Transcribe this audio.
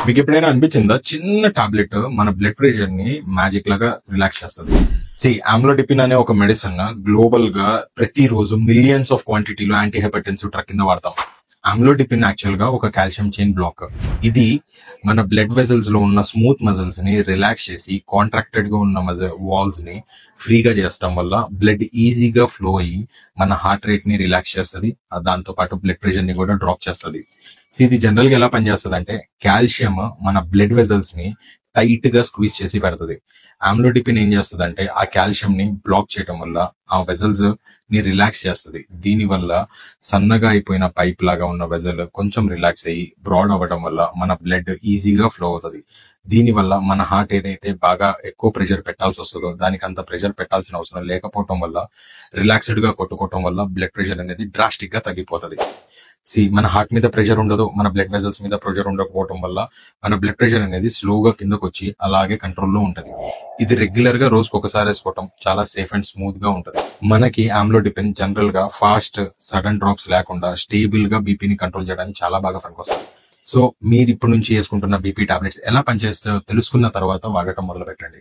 మీకు ఎప్పుడైనా అనిపించిందా చిన్న టాబ్లెట్ మన బ్లడ్ ప్రెషర్ ని మ్యాజిక్ లాగా రిలాక్స్ చేస్తుంది? ఆమ్లోడిపిన్ అనే ఒక మెడిసిన్ గ్లోబల్ గా ప్రతిరోజు మిలియన్స్ ఆఫ్ క్వాంటిటీలో యాంటీ హైపర్టెన్సివ్ డ్రగ్ కింద వాడతాం. ఆమ్లోడిపిన్ యాక్చువల్ గా ఒక కాల్షియం చైన్ బ్లాకర్. ఇది మన బ్లడ్ వెజల్స్ లో ఉన్న స్మూత్ మజిల్స్ ని రిలాక్స్ చేసి కాంట్రాక్టెడ్ గా ఉన్న వాల్స్ ని ఫ్రీగా చేసడం వల్ల బ్లడ్ ఈజీగా ఫ్లో అయ్యి మన హార్ట్ రేట్ ని రిలాక్స్ చేస్తుంది. దాంతో పాటు బ్లడ్ ప్రెషర్ ని కూడా డ్రాప్ చేస్తుంది. ఇది జనరల్ గా ఎలా పనిచేస్తుంది అంటే, కాల్షియం మన బ్లడ్ వెజల్స్ ని టైట్ గా స్క్వీజ్ చేసి పెడుతుంది. ఆమ్లోడిపిన్ ఏం చేస్తుంది అంటే ఆ కాల్షియం ని బ్లాక్ చేయడం వల్ల ఆ వెజల్స్ ని రిలాక్స్ చేస్తుంది. దీని వల్ల సన్నగా అయిపోయిన పైప్ లాగా ఉన్న వెజల్ కొంచెం రిలాక్స్ అయ్యి బ్రాడ్ అవ్వడం వల్ల మన బ్లడ్ ఈజీగా ఫ్లో అవుతుంది. దీని వల్ల మన హార్ట్ ఏదైతే బాగా ఎక్కువ ప్రెషర్ పెట్టాల్సి వస్తుందో దానికి అంత ప్రెషర్ పెట్టాల్సిన అవసరం లేకపోవడం వల్ల, రిలాక్స్డ్ గా కొట్టుకోవటం వల్ల బ్లడ్ ప్రెషర్ అనేది డ్రాస్టిక్ గా తగ్గిపోతుంది. మన హార్ట్ మీద ప్రెషర్ ఉండదు, మన బ్లడ్ వెజల్స్ మీద ప్రెషర్ ఉండకపోవడం వల్ల మన బ్లడ్ ప్రెషర్ అనేది స్లోగా కిందకు వచ్చి అలాగే కంట్రోల్లో ఉంటది. ఇది రెగ్యులర్ గా రోజుకు ఒకసారి వేసుకోవటం చాలా సేఫ్ అండ్ స్మూత్ గా ఉంటది. మనకి ఆమ్లోడిపిన్ జనరల్ గా ఫాస్ట్ సడన్ డ్రాప్స్ లేకుండా స్టేబుల్ గా బీపీని కంట్రోల్ చేయడానికి చాలా బాగా పనికొస్తుంది. సో మీరు ఇప్పటి నుంచి వేసుకుంటున్న బీపీ టాబ్లెట్స్ ఎలా పనిచేస్తాయో తెలుసుకున్న తర్వాత వాడటం మొదలు పెట్టండి.